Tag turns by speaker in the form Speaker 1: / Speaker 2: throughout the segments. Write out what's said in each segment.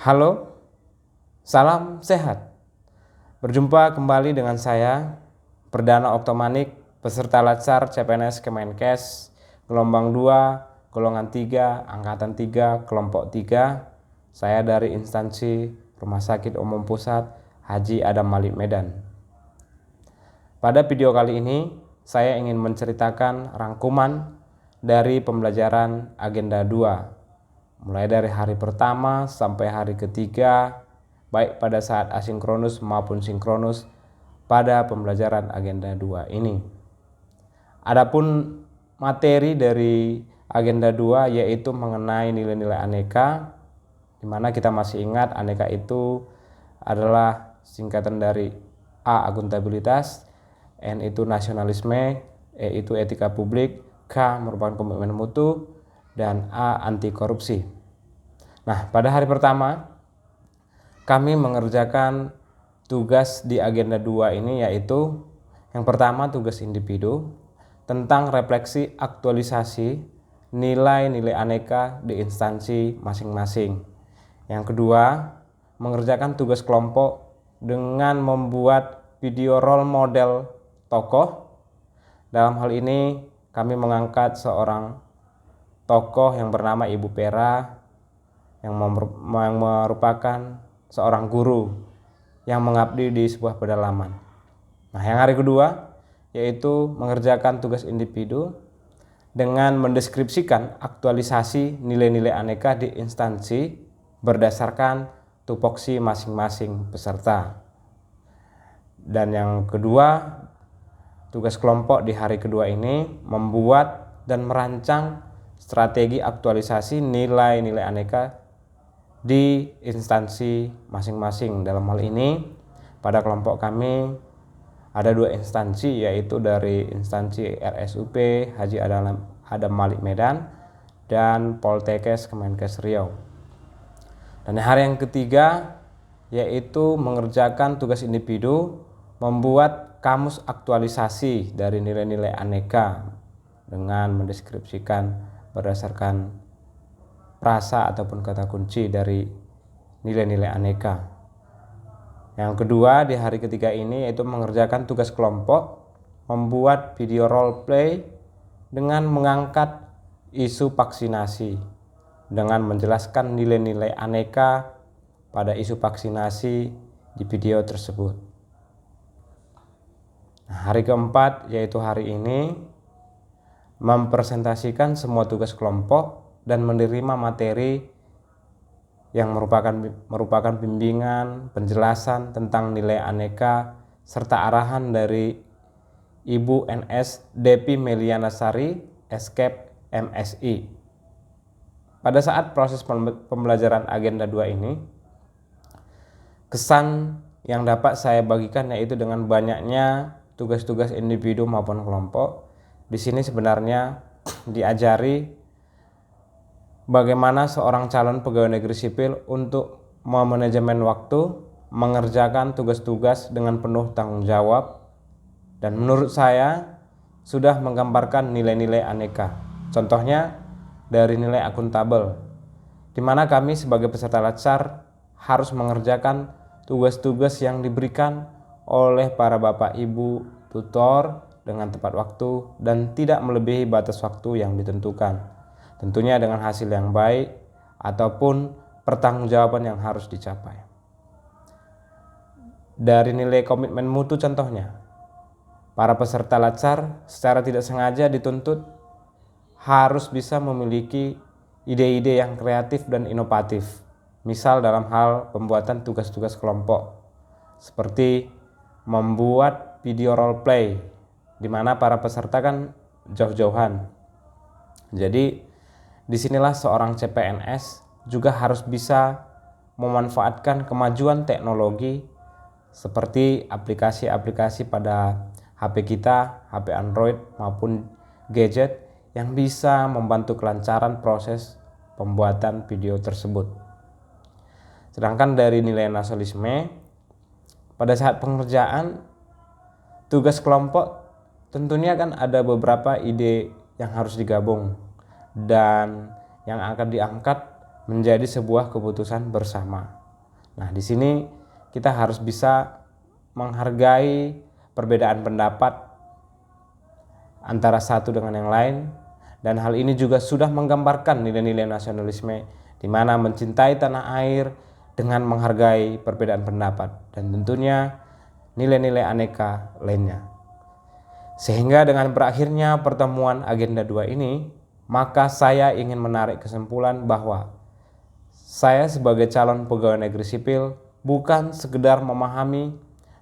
Speaker 1: Halo, salam sehat. Berjumpa kembali dengan saya, Perdana Oktomanik, peserta Latsar CPNS Kemenkes, gelombang 2, golongan 3, angkatan 3, kelompok 3. Saya dari instansi Rumah Sakit Umum Pusat Haji Adam Malik Medan. Pada video kali ini, saya ingin menceritakan rangkuman dari pembelajaran agenda 2. Mulai dari hari pertama sampai hari ketiga, baik pada saat asinkronus maupun sinkronus pada pembelajaran agenda 2 ini. Adapun materi dari agenda 2 yaitu mengenai nilai-nilai aneka, di mana kita masih ingat aneka itu adalah singkatan dari A. Akuntabilitas, N itu nasionalisme, E itu etika publik, K merupakan komitmen mutu, dan A anti korupsi. Nah, pada hari pertama kami mengerjakan tugas di agenda 2 ini, yaitu yang pertama tugas individu tentang refleksi aktualisasi nilai-nilai aneka di instansi masing-masing. Yang kedua, mengerjakan tugas kelompok dengan membuat video role model tokoh. Dalam hal ini kami mengangkat seorang tokoh yang bernama Ibu Pera yang merupakan seorang guru yang mengabdi di sebuah pedalaman. Nah, yang hari kedua yaitu mengerjakan tugas individu dengan mendeskripsikan aktualisasi nilai-nilai aneka di instansi berdasarkan tupoksi masing-masing peserta. Dan yang kedua, tugas kelompok di hari kedua ini membuat dan merancang strategi aktualisasi nilai-nilai aneka di instansi masing-masing. Dalam hal ini pada kelompok kami ada 2 instansi, yaitu dari instansi RSUP Haji Adam Malik Medan dan Poltekkes Kemenkes Riau. Dan hari yang ketiga yaitu mengerjakan tugas individu membuat kamus aktualisasi dari nilai-nilai aneka dengan mendeskripsikan berdasarkan frasa ataupun kata kunci dari nilai-nilai aneka. Yang kedua di hari ketiga ini yaitu mengerjakan tugas kelompok membuat video role play dengan mengangkat isu vaksinasi dengan menjelaskan nilai-nilai aneka pada isu vaksinasi di video tersebut. Nah, hari keempat yaitu hari ini mempresentasikan semua tugas kelompok dan menerima materi yang merupakan bimbingan, penjelasan tentang nilai aneka serta arahan dari Ibu NS Depi Meliana Sari, Eskep MSI. Pada saat proses pembelajaran agenda 2 ini, kesan yang dapat saya bagikan yaitu dengan banyaknya tugas-tugas individu maupun kelompok. Di sini sebenarnya diajari bagaimana seorang calon pegawai negeri sipil untuk memanajemen waktu, mengerjakan tugas-tugas dengan penuh tanggung jawab, dan menurut saya sudah menggambarkan nilai-nilai aneka. Contohnya dari nilai akuntabel, di mana kami sebagai peserta Latsar harus mengerjakan tugas-tugas yang diberikan oleh para bapak ibu tutor dengan tepat waktu dan tidak melebihi batas waktu yang ditentukan. Tentunya dengan hasil yang baik ataupun pertanggungjawaban yang harus dicapai. Dari nilai komitmen mutu contohnya, para peserta Latsar secara tidak sengaja dituntut harus bisa memiliki ide-ide yang kreatif dan inovatif. Misal dalam hal pembuatan tugas-tugas kelompok, seperti membuat video role play, di mana para peserta kan jauh-jauhan. Jadi disinilah seorang CPNS juga harus bisa memanfaatkan kemajuan teknologi seperti aplikasi-aplikasi pada HP kita, HP Android maupun gadget yang bisa membantu kelancaran proses pembuatan video tersebut. Sedangkan dari nilai nasionalisme, pada saat pengerjaan tugas kelompok tentunya kan ada beberapa ide yang harus digabung dan yang akan diangkat menjadi sebuah keputusan bersama. Nah, di sini kita harus bisa menghargai perbedaan pendapat antara satu dengan yang lain, dan hal ini juga sudah menggambarkan nilai-nilai nasionalisme di mana mencintai tanah air dengan menghargai perbedaan pendapat dan tentunya nilai-nilai aneka lainnya. Sehingga dengan berakhirnya pertemuan agenda 2 ini, maka saya ingin menarik kesimpulan bahwa saya sebagai calon pegawai negeri sipil bukan sekedar memahami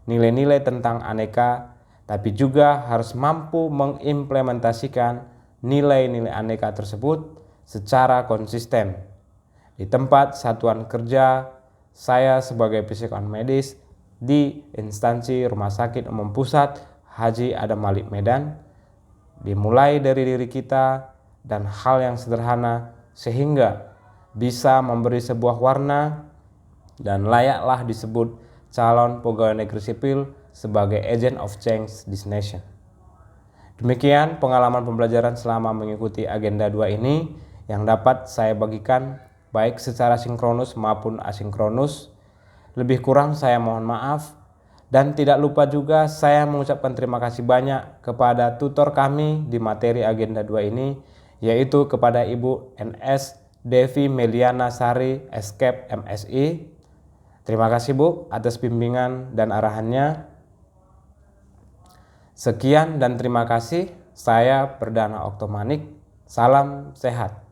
Speaker 1: nilai-nilai tentang aneka, tapi juga harus mampu mengimplementasikan nilai-nilai aneka tersebut secara konsisten. Di tempat satuan kerja saya sebagai psikoterapis medis di instansi Rumah Sakit Umum Pusat Haji Adam Malik Medan, dimulai dari diri kita dan hal yang sederhana sehingga bisa memberi sebuah warna dan layaklah disebut calon pegawai negeri sipil sebagai agent of change this nation. Demikian pengalaman pembelajaran selama mengikuti agenda 2 ini yang dapat saya bagikan baik secara sinkronus maupun asinkronus. Lebih kurang saya mohon maaf, dan tidak lupa juga saya mengucapkan terima kasih banyak kepada tutor kami di materi agenda 2 ini, yaitu kepada Ibu NS Devi Meliana Sari, Escape MSI. Terima kasih Bu atas bimbingan dan arahannya. Sekian dan terima kasih. Saya Perdana Oktomanik. Salam sehat.